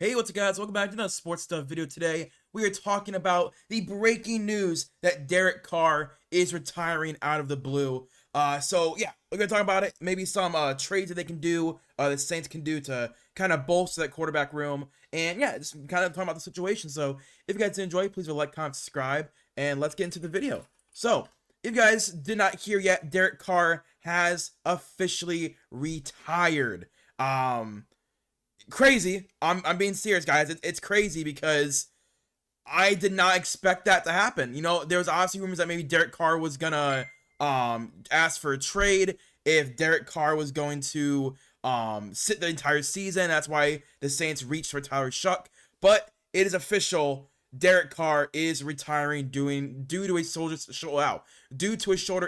Hey, what's up, guys? Welcome back to another sports stuff video. Today, we are talking about the breaking news that Derek Carr is retiring out of the blue. Yeah, we're gonna talk about it. Maybe some trades that they can do, the Saints can do to kind of bolster that quarterback room, and yeah, just kind of talking about the situation. So, if you guys enjoy, please like, comment, subscribe, and let's get into the video. So, if you guys did not hear yet, Derek Carr has officially retired. Crazy. I'm being serious, guys. It's crazy because I did not expect that to happen. You know, there was obviously rumors that maybe Derek Carr was gonna ask for a trade if Derek Carr was going to sit the entire season. That's why the Saints reached for Tyler Shuck. But it is official. Derek Carr is retiring due to a shoulder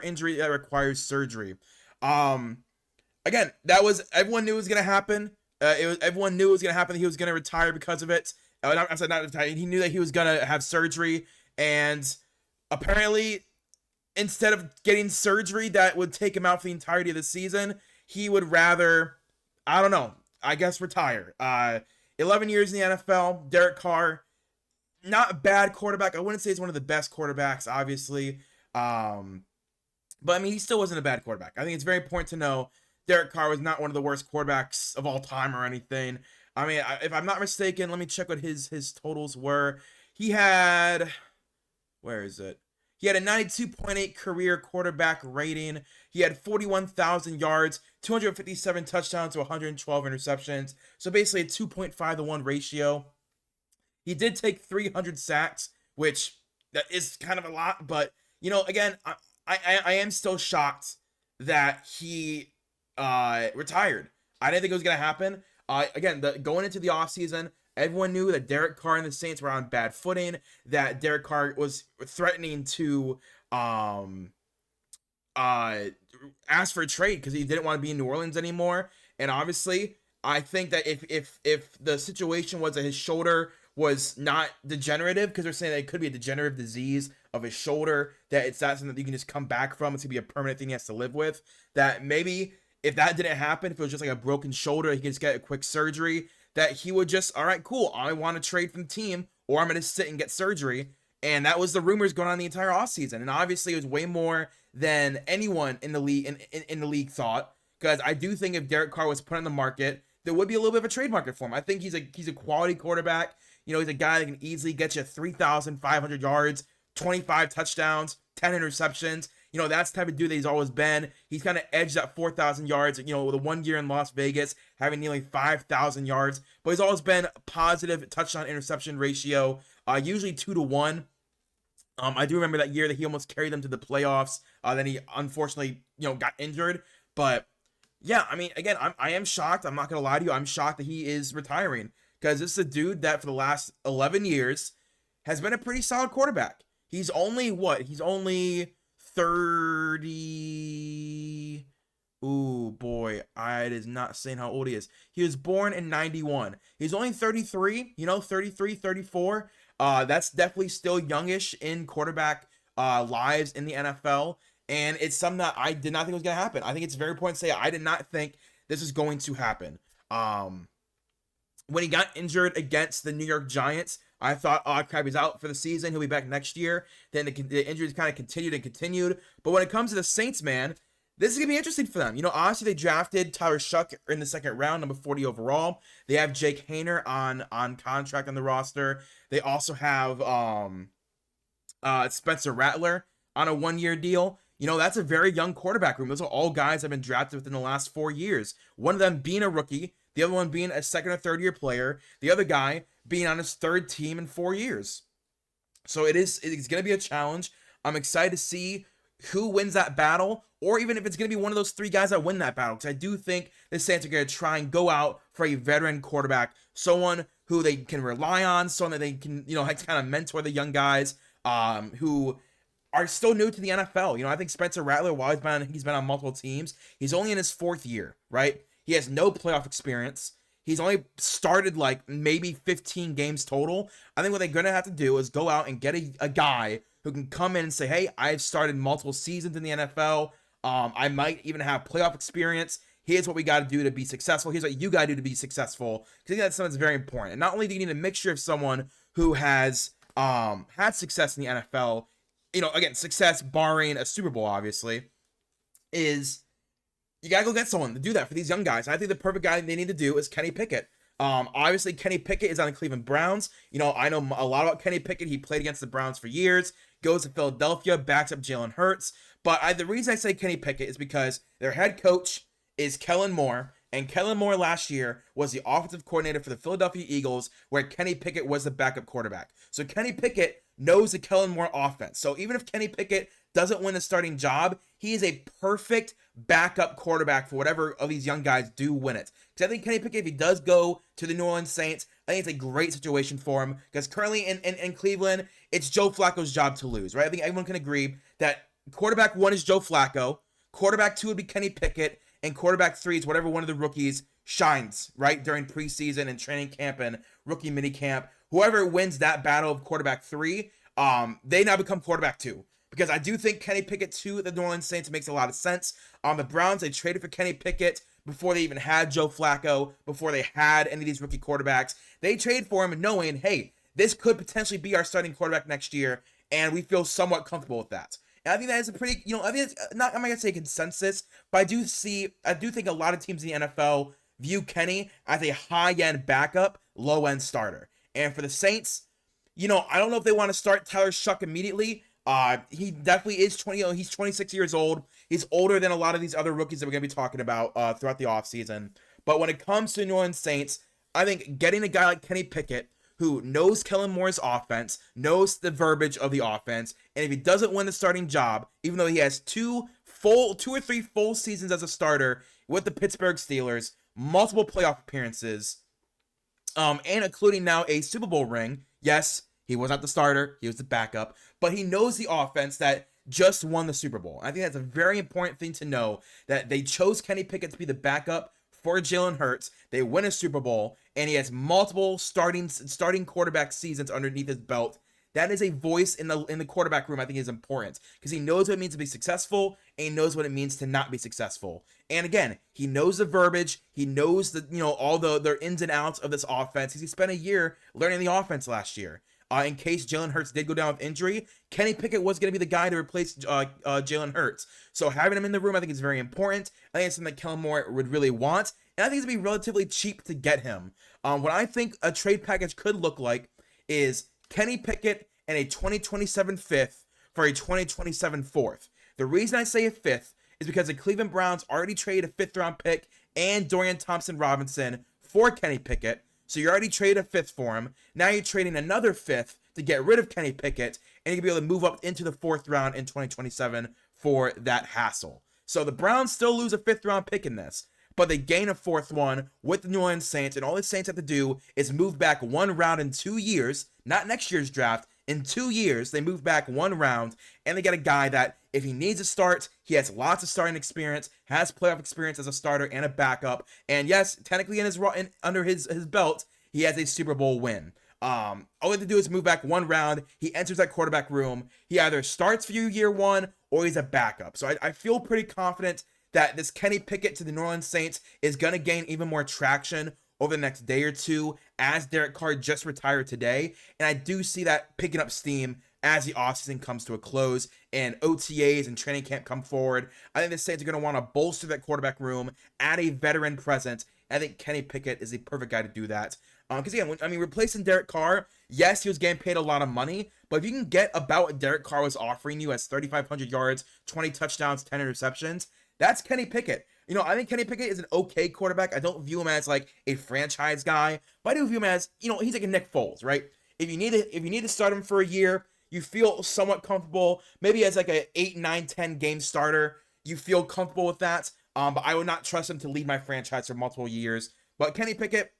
injury that requires surgery. Again, that was everyone knew it was gonna happen. Everyone knew it was gonna happen. He was gonna retire because of it. I'm sorry, not retire. He knew that he was gonna have surgery, and apparently, instead of getting surgery that would take him out for the entirety of the season, he would rather, I don't know, I guess retire. 11 years in the NFL. Derek Carr, not a bad quarterback. I wouldn't say he's one of the best quarterbacks, obviously. But I mean, he still wasn't a bad quarterback. I think it's very important to know Derek Carr was not one of the worst quarterbacks of all time or anything. I mean, if I'm not mistaken, let me check what his totals were. He had, where is it? He had a 92.8 career quarterback rating. He had 41,000 yards, 257 touchdowns to 112 interceptions. So basically a 2.5 to 1 ratio. He did take 300 sacks, which that is kind of a lot. But, you know, again, I am still shocked that he retired. I didn't think it was going to happen. Again, going into the offseason, everyone knew that Derek Carr and the Saints were on bad footing, that Derek Carr was threatening to ask for a trade because he didn't want to be in New Orleans anymore. And obviously, I think that if the situation was that his shoulder was not degenerative, because they're saying that it could be a degenerative disease of his shoulder, that it's not something that you can just come back from, it's gonna be a permanent thing he has to live with, that maybe if that didn't happen, if it was just like a broken shoulder, he could just get a quick surgery, that he would just, all right, cool, I want to trade from the team, or I'm going to sit and get surgery. And that was the rumors going on the entire offseason. And obviously, it was way more than anyone in the league in the league thought. Because I do think if Derek Carr was put on the market, there would be a little bit of a trade market for him. I think he's a quality quarterback. You know, he's a guy that can easily get you 3,500 yards, 25 touchdowns, 10 interceptions. You know, that's the type of dude that he's always been. He's kind of edged that 4,000 yards, you know, with a 1 year in Las Vegas, having nearly 5,000 yards. But he's always been positive touchdown interception ratio, usually 2 to 1. I do remember that year that he almost carried them to the playoffs. Then he unfortunately, you know, got injured. But yeah, I mean, again, I am shocked. I'm not going to lie to you. I'm shocked that he is retiring, because this is a dude that for the last 11 years has been a pretty solid quarterback. He's only what? He's only 30. Ooh, boy. It is not saying how old he is. He was born in 91. He's only 33, you know, 33, 34. That's definitely still youngish in quarterback lives in the NFL. And it's something that I did not think was going to happen. I think it's very important to say I did not think this was going to happen. When he got injured against the New York Giants, I thought, oh crap, he's out for the season. He'll be back next year. Then the injuries kind of continued. But when it comes to the Saints, man, this is going to be interesting for them. You know, honestly, they drafted Tyler Shuck in the second round, number 40 overall. They have Jake Haener on contract on the roster. They also have Spencer Rattler on a 1-year deal. You know, that's a very young quarterback room. Those are all guys that have been drafted within the last 4 years. One of them being a rookie, the other one being a second or third year player, the other guy being on his third team in 4 years. So it's going to be a challenge. I'm excited to see who wins that battle, or even if it's going to be one of those 3 guys that win that battle, because I do think the Saints are going to try and go out for a veteran quarterback, someone who they can rely on, someone that they can, you know, kind of mentor the young guys who are still new to the NFL. You know, I think Spencer Rattler, while he's been on multiple teams, he's only in his 4th year, right? He has no playoff experience. He's only started like maybe 15 games total. I think what they're going to have to do is go out and get a guy who can come in and say, hey, I've started multiple seasons in the NFL. I might even have playoff experience. here's what we got to do to be successful. Here's what you got to do to be successful. Because I think that's something that's very important. And not only do you need a mixture of someone who has had success in the NFL, again, success barring a Super Bowl, obviously, is you got to go get someone to do that for these young guys. And I think the perfect guy they need to do is Kenny Pickett. Obviously, Kenny Pickett is on the Cleveland Browns. I know a lot about Kenny Pickett. He played against the Browns for years, goes to Philadelphia, backs up Jalen Hurts. But the reason I say Kenny Pickett is because their head coach is Kellen Moore, and Kellen Moore last year was the offensive coordinator for the Philadelphia Eagles, where Kenny Pickett was the backup quarterback. So Kenny Pickett knows the Kellen Moore offense. So even if Kenny Pickett doesn't win the starting job, he is a perfect backup quarterback for whatever of these young guys do win it. Because I think Kenny Pickett, if he does go to the New Orleans Saints, I think it's a great situation for him. Because currently in Cleveland, it's Joe Flacco's job to lose, right? I think everyone can agree that quarterback 1 is Joe Flacco, quarterback 2 would be Kenny Pickett, and quarterback 3 is whatever one of the rookies shines, right, during preseason and training camp and rookie minicamp. Whoever wins that battle of quarterback 3, they now become quarterback 2. Because I do think Kenny Pickett to the New Orleans Saints makes a lot of sense. The Browns, they traded for Kenny Pickett before they even had Joe Flacco, before they had any of these rookie quarterbacks. They traded for him knowing, hey, this could potentially be our starting quarterback next year, and we feel somewhat comfortable with that. And I think that is a pretty, I think it's not, I'm not going to say consensus, but I do think a lot of teams in the NFL view Kenny as a high-end backup, low-end starter. And for the Saints, I don't know if they want to start Tyler Shuck immediately. He definitely is he's 26 years old. He's older than a lot of these other rookies that we're going to be talking about throughout the offseason. But when it comes to the New Orleans Saints, I think getting a guy like Kenny Pickett, who knows Kellen Moore's offense, knows the verbiage of the offense, and if he doesn't win the starting job, even though he has two or three full seasons as a starter with the Pittsburgh Steelers, multiple playoff appearances, and including now a Super Bowl ring. Yes, he was not the starter, he was the backup, but he knows the offense that just won the Super Bowl. I think that's a very important thing to know, that they chose Kenny Pickett to be the backup for Jalen Hurts. They win a Super Bowl, and he has multiple starting quarterback seasons underneath his belt. That is a voice in the quarterback room I think is important, because he knows what it means to be successful, and he knows what it means to not be successful. And again, he knows the verbiage, he knows all the ins and outs of this offense, because he spent a year learning the offense last year. In case Jalen Hurts did go down with injury, Kenny Pickett was going to be the guy to replace Jalen Hurts. So having him in the room, I think is very important. I think it's something that Kellen Moore would really want, and I think it's going to be relatively cheap to get him. What I think a trade package could look like is Kenny Pickett and a 2027 fifth for a 2027 fourth. The reason I say a fifth is because the Cleveland Browns already traded a fifth-round pick and Dorian Thompson-Robinson for Kenny Pickett. So you already traded a fifth for him. Now you're trading another fifth to get rid of Kenny Pickett, and you can be able to move up into the fourth round in 2027 for that hassle. So the Browns still lose a fifth-round pick in this, but they gain a fourth one with the New Orleans Saints, and all the Saints have to do is move back one round in 2 years, not next year's draft. In 2 years, they move back one round, and they get a guy that, if he needs to start, he has lots of starting experience, has playoff experience as a starter and a backup, and yes, technically under his belt, he has a Super Bowl win. All he has to do is move back one round. He enters that quarterback room. He either starts for you year one, or he's a backup. So I feel pretty confident that this Kenny Pickett to the New Orleans Saints is going to gain even more traction over the next day or two, as Derek Carr just retired today. And I do see that picking up steam as the offseason comes to a close and OTAs and training camp come forward. I think the Saints are going to want to bolster that quarterback room, add a veteran presence. I think Kenny Pickett is the perfect guy to do that. Because again, replacing Derek Carr, yes, he was getting paid a lot of money, but if you can get about what Derek Carr was offering you as 3,500 yards, 20 touchdowns, 10 interceptions, that's Kenny Pickett. I think Kenny Pickett is an okay quarterback. I don't view him as like a franchise guy, but I do view him as, he's like a Nick Foles, right? If you need to start him for a year, you feel somewhat comfortable, maybe as like a 8, 9, 10 game starter, you feel comfortable with that. But I would not trust him to lead my franchise for multiple years. But Kenny Pickett,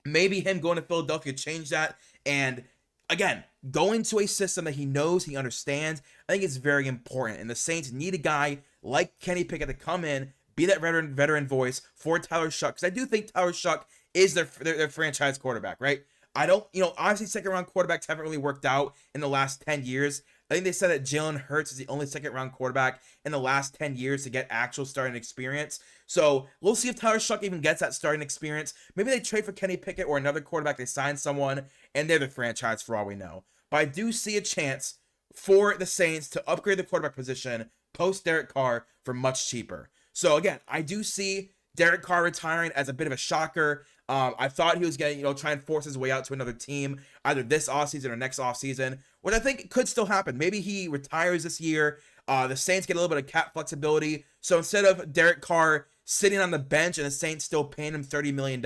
maybe him going to Philadelphia changed that. And again, going to a system that he knows, he understands, I think it's very important. And the Saints need a guy like Kenny Pickett to come in, be that veteran voice for Tyler Shuck. Because I do think Tyler Shuck is their franchise quarterback, right? I don't, obviously second round quarterbacks haven't really worked out in the last 10 years. I think they said that Jalen Hurts is the only second-round quarterback in the last 10 years to get actual starting experience. So we'll see if Tyler Shuck even gets that starting experience. Maybe they trade for Kenny Pickett or another quarterback. They sign someone, and they're the franchise for all we know. But I do see a chance for the Saints to upgrade the quarterback position post Derek Carr for much cheaper. So again, I do see Derek Carr retiring as a bit of a shocker. I thought he was going to, try and force his way out to another team, either this offseason or next offseason, which I think could still happen. Maybe he retires this year. The Saints get a little bit of cap flexibility. So instead of Derek Carr sitting on the bench and the Saints still paying him $30 million,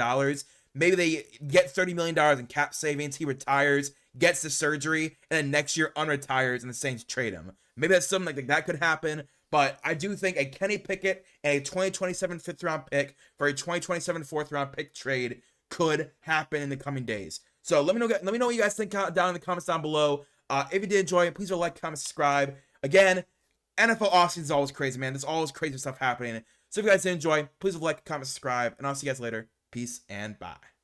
maybe they get $30 million in cap savings. He retires, gets the surgery, and then next year unretires and the Saints trade him. Maybe that's something like that could happen. But I do think a Kenny Pickett and a 2027 5th-round pick for a 2027 4th-round pick trade could happen in the coming days. So let me know what you guys think down in the comments down below. If you did enjoy it, please like, comment, subscribe. Again, NFL offseason is always crazy, man. There's always crazy stuff happening. So if you guys did enjoy, please like, comment, subscribe, and I'll see you guys later. Peace and bye.